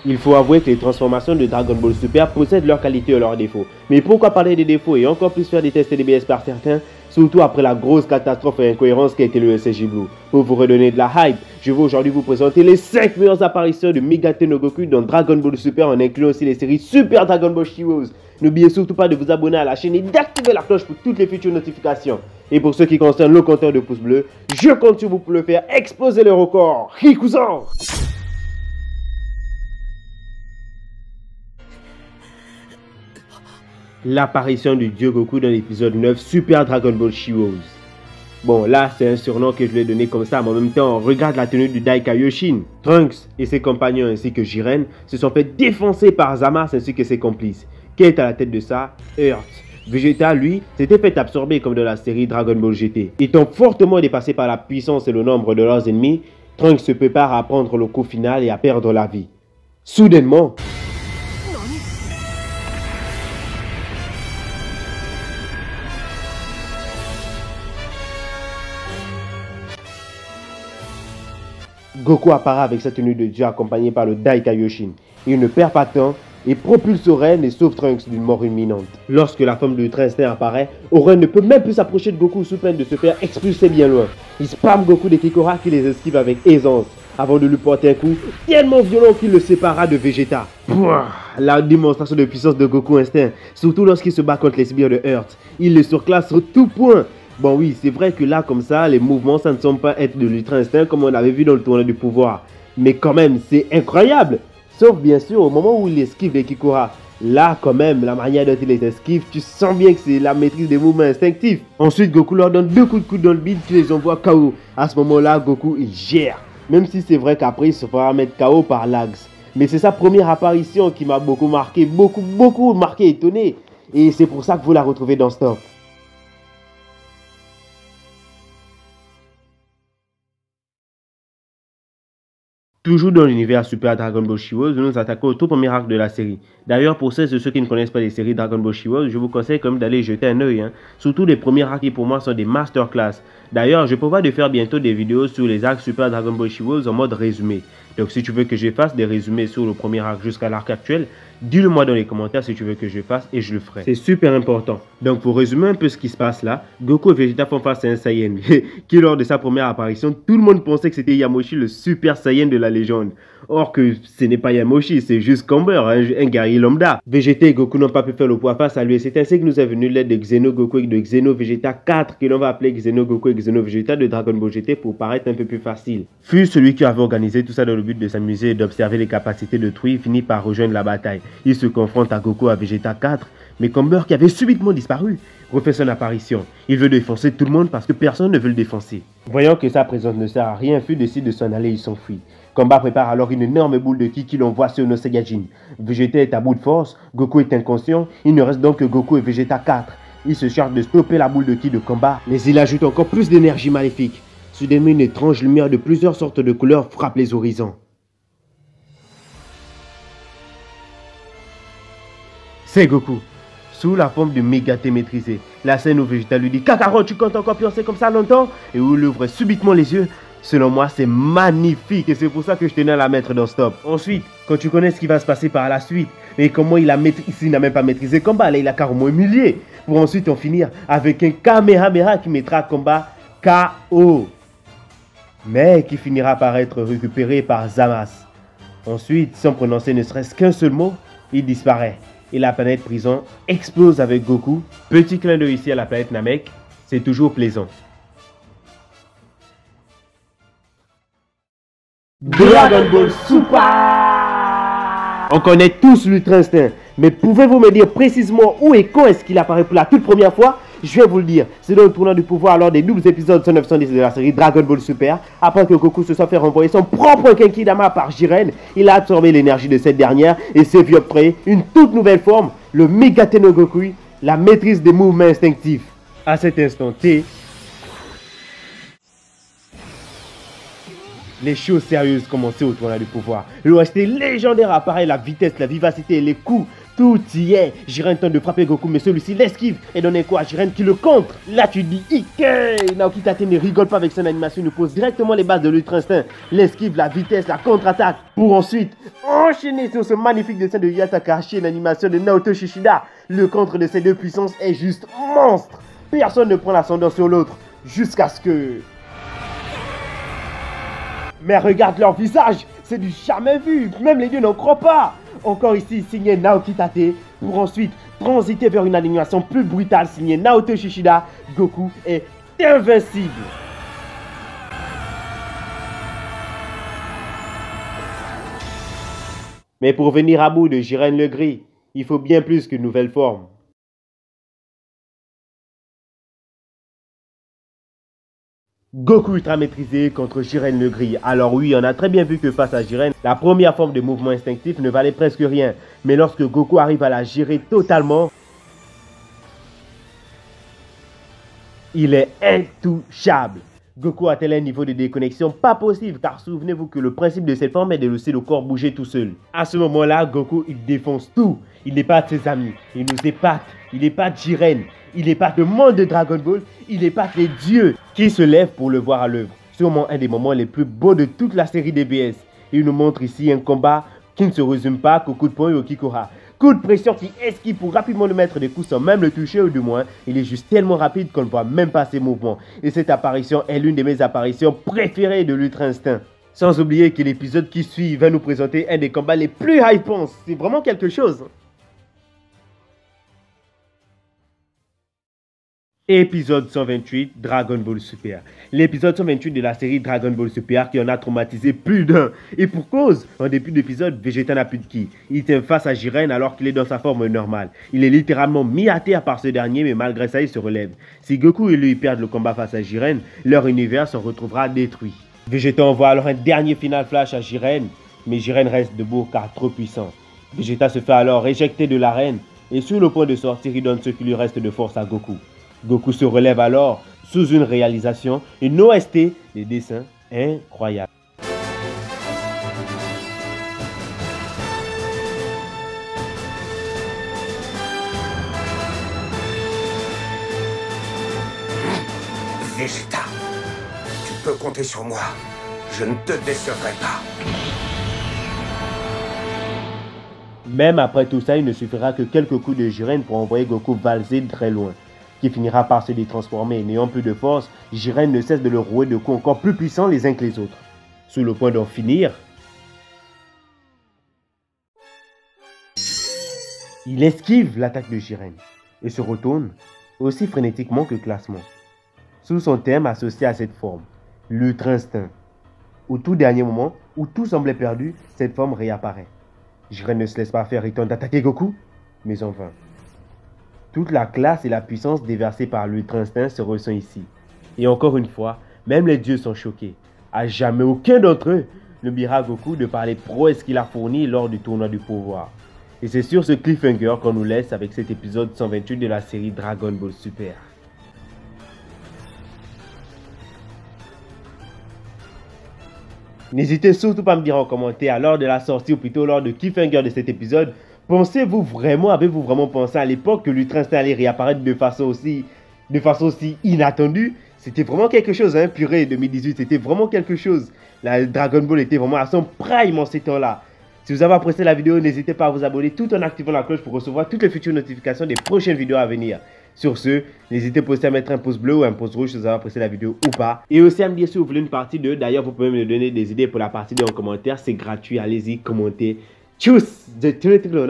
Il faut avouer que les transformations de Dragon Ball Super possèdent leurs qualités et leurs défauts. Mais pourquoi parler des défauts et encore plus faire des tests DBS par certains, surtout après la grosse catastrophe et incohérence qu'a été le SSJ Blue. Pour vous redonner de la hype, je vais aujourd'hui vous présenter les 5 meilleures apparitions de Megate no Goku dans Dragon Ball Super en incluant aussi les séries Super Dragon Ball Heroes. N'oubliez surtout pas de vous abonner à la chaîne et d'activer la cloche pour toutes les futures notifications. Et pour ce qui concerne le compteur de pouces bleus, je compte sur vous pour le faire exploser le record. Rikuzan! L'apparition du dieu Goku dans l'épisode 9 Super Dragon Ball Heroes. Bon, là c'est un surnom que je lui ai donné comme ça, mais en même temps, regarde la tenue du Dai Kaioshin. Trunks et ses compagnons ainsi que Jiren se sont fait défoncer par Zamasu ainsi que ses complices. Qui est à la tête de ça? Earth. Vegeta, lui, s'était fait absorber comme dans la série Dragon Ball GT. Étant fortement dépassé par la puissance et le nombre de leurs ennemis, Trunks se prépare à prendre le coup final et à perdre la vie. Soudainement, Goku apparaît avec sa tenue de dieu accompagné par le Dai Kaioshin. Il ne perd pas de temps et propulse Oren et sauve Trunks d'une mort imminente. Lorsque la forme de Ultra Instinct apparaît, Oren ne peut même plus s'approcher de Goku sous peine de se faire expulser bien loin. Il spamme Goku des Kikora qui les esquive avec aisance avant de lui porter un coup tellement violent qu'il le sépara de Vegeta. Pouah, la démonstration de puissance de Goku Instinct, surtout lorsqu'il se bat contre les sbires de Earth. Il le surclasse sur tout point. Bon oui, c'est vrai que là comme ça, les mouvements ça ne semble pas être de l'Ultra Instinct comme on avait vu dans le tournoi du pouvoir. Mais quand même, c'est incroyable. Sauf bien sûr au moment où il esquive les Kikora. Là quand même, la manière dont il les esquive, tu sens bien que c'est la maîtrise des mouvements instinctifs. Ensuite, Goku leur donne 2 coups de coude dans le bide qui les envoie KO. À ce moment-là, Goku il gère. Même si c'est vrai qu'après il se fera mettre KO par Lags. Mais c'est sa première apparition qui m'a beaucoup marqué, beaucoup marqué, étonné. Et c'est pour ça que vous la retrouvez dans Stop. Toujours dans l'univers Super Dragon Ball Heroes, nous nous attaquons au tout premier arc de la série. D'ailleurs, pour celles de ceux qui ne connaissent pas les séries Dragon Ball Heroes, je vous conseille quand même d'aller jeter un œil. Surtout les premiers arcs qui pour moi sont des masterclass. D'ailleurs, je prévois de faire bientôt des vidéos sur les arcs Super Dragon Ball Heroes en mode résumé. Donc si tu veux que je fasse des résumés sur le premier arc jusqu'à l'arc actuel, dis-le moi dans les commentaires si tu veux que je fasse et je le ferai. C'est super important. Donc pour résumer un peu ce qui se passe là, Goku et Vegeta font face à un Saiyan qui lors de sa première apparition, tout le monde pensait que c'était Yamoshi le Super Saiyan de la légende. Or que ce n'est pas Yamoshi, c'est juste Camber, un guerrier lambda. Vegeta et Goku n'ont pas pu faire le poids face à lui et c'est ainsi que nous est venu l'aide de Xeno Goku et de Xeno Vegeta 4 que l'on va appeler Xeno Goku et Xeno Vegeta de Dragon Ball GT pour paraître un peu plus facile. Fut celui qui avait organisé tout ça dans le but de s'amuser et d'observer les capacités de Trui finit par rejoindre la bataille. Il se confronte à Goku à Vegeta 4, mais Camber qui avait subitement disparu refait son apparition. Il veut défoncer tout le monde parce que personne ne veut le défoncer. Voyant que sa présence ne sert à rien, Fu décide de s'en aller et s'enfuit. Combat prépare alors une énorme boule de ki qui l'envoie sur nos Saiyajin. Vegeta est à bout de force, Goku est inconscient, il ne reste donc que Goku et Vegeta 4. Il se charge de stopper la boule de ki de combat, mais il ajoute encore plus d'énergie maléfique. Soudainement, une étrange lumière de plusieurs sortes de couleurs frappe les horizons. C'est Goku, sous la forme de Megate maîtrisé. La scène où Vegeta lui dit « Kakarot, tu comptes encore pioncer comme ça longtemps ?» et où il ouvre subitement les yeux. Selon moi, c'est magnifique et c'est pour ça que je tenais à la mettre dans Stop. Ensuite, quand tu connais ce qui va se passer par la suite, et comment il a maîtrisé, il n'a même pas maîtrisé combat, là il a carrément humilié. Pour ensuite en finir avec un Kamehameha qui mettra combat KO. Mais qui finira par être récupéré par Zamasu. Ensuite, sans prononcer ne serait-ce qu'un seul mot, il disparaît. Et la planète prison explose avec Goku. Petit clin d'œil ici à la planète Namek, c'est toujours plaisant. Dragon Ball Super! On connaît tous l'Ultra Instinct, mais pouvez-vous me dire précisément où et quand est-ce qu'il apparaît pour la toute première fois? Je vais vous le dire, c'est dans le tournoi du pouvoir lors des doubles épisodes 109-110 de la série Dragon Ball Super. Après que Goku se soit fait renvoyer son propre Genkidama par Jiren, il a absorbé l'énergie de cette dernière et s'est vu octroyer une toute nouvelle forme, le Megate no Goku, la maîtrise des mouvements instinctifs. À cet instant T, les choses sérieuses commençaient au tournoi du pouvoir. L'OST légendaire apparaît, la vitesse, la vivacité et les coups Tout y est. Jiren tente de frapper Goku, mais celui-ci l'esquive et donne un coup à Jiren qui le contre. Là, tu dis Ike. Naoki Tate ne rigole pas avec son animation, il nous pose directement les bases de l'Ultra Instinct. L'esquive, la vitesse, la contre-attaque, pour ensuite enchaîner sur ce magnifique dessin de Yuya Takahashi, une animation de Naoto Shishida. Le contre de ces deux puissances est juste monstre. Personne ne prend l'ascendant sur l'autre, jusqu'à ce que... Mais regarde leur visage, c'est du jamais vu, même les dieux n'en croient pas. Encore ici, signé Naoki Tate, pour ensuite transiter vers une animation plus brutale signée Naoto Shishida. Goku est invincible. Mais pour venir à bout de Jiren le Gris, il faut bien plus qu'une nouvelle forme. Goku ultra maîtrisé contre Jiren le Gris. Alors oui, on a très bien vu que face à Jiren, la première forme de mouvement instinctif ne valait presque rien. Mais lorsque Goku arrive à la gérer totalement, il est intouchable. Goku a tel un niveau de déconnexion pas possible, car souvenez-vous que le principe de cette forme est de laisser le corps bouger tout seul. À ce moment-là, Goku il défonce tout. Il épate ses amis, il nous épate, il épate Jiren, il épate le monde de Dragon Ball, il épate les dieux qui se lèvent pour le voir à l'œuvre. Sûrement un des moments les plus beaux de toute la série DBS. Il nous montre ici un combat qui ne se résume pas qu'au coup de poing et au Kikora. Coup de pression qui esquive pour rapidement le mettre des coups sans même le toucher, ou du moins, il est juste tellement rapide qu'on ne voit même pas ses mouvements. Et cette apparition est l'une de mes apparitions préférées de l'Ultra Instinct. Sans oublier que l'épisode qui suit va nous présenter un des combats les plus hypants. C'est vraiment quelque chose. Épisode 128, Dragon Ball Super. L'épisode 128 de la série Dragon Ball Super qui en a traumatisé plus d'un. Et pour cause, en début d'épisode, Vegeta n'a plus de ki. Il tient face à Jiren alors qu'il est dans sa forme normale. Il est littéralement mis à terre par ce dernier, mais malgré ça, il se relève. Si Goku et lui perdent le combat face à Jiren, leur univers se retrouvera détruit. Vegeta envoie alors un dernier final flash à Jiren, mais Jiren reste debout car trop puissant. Vegeta se fait alors éjecter de l'arène et sur le point de sortir, il donne ce qui lui reste de force à Goku. Goku se relève alors sous une réalisation, une OST, des dessins incroyables. Vegeta, tu peux compter sur moi. Je ne te décevrai pas. Même après tout ça, il ne suffira que quelques coups de Jiren pour envoyer Goku valser très loin, qui finira par se détransformer. N'ayant plus de force, Jiren ne cesse de le rouer de coups encore plus puissants les uns que les autres. Sur le point d'en finir, il esquive l'attaque de Jiren et se retourne aussi frénétiquement que Classement. Sous son thème associé à cette forme, l'Ultra Instinct. Au tout dernier moment, où tout semblait perdu, cette forme réapparaît. Jiren ne se laisse pas faire et tente d'attaquer Goku, mais en vain. Toute la classe et la puissance déversée par l'Ultra Instinct se ressent ici. Et encore une fois, même les dieux sont choqués. À jamais aucun d'entre eux ne dira à Goku de parler prouesses qu'il a fourni lors du tournoi du pouvoir. Et c'est sur ce cliffhanger qu'on nous laisse avec cet épisode 128 de la série Dragon Ball Super. N'hésitez surtout pas à me dire en commentaire lors de la sortie ou plutôt lors de cliffhanger de cet épisode. Avez-vous vraiment pensé à l'époque que l'Ultra Instinct allait réapparaître de façon aussi inattendue? C'était vraiment quelque chose, hein, purée, 2018, c'était vraiment quelque chose. La Dragon Ball était vraiment à son prime en ces temps-là. Si vous avez apprécié la vidéo, n'hésitez pas à vous abonner tout en activant la cloche pour recevoir toutes les futures notifications des prochaines vidéos à venir. Sur ce, n'hésitez pas aussi à mettre un pouce bleu ou un pouce rouge si vous avez apprécié la vidéo ou pas. Et aussi à me dire si vous voulez une partie 2. D'ailleurs, vous pouvez me donner des idées pour la partie 2 en commentaire. C'est gratuit, allez-y, commentez. Tchuss, de tout le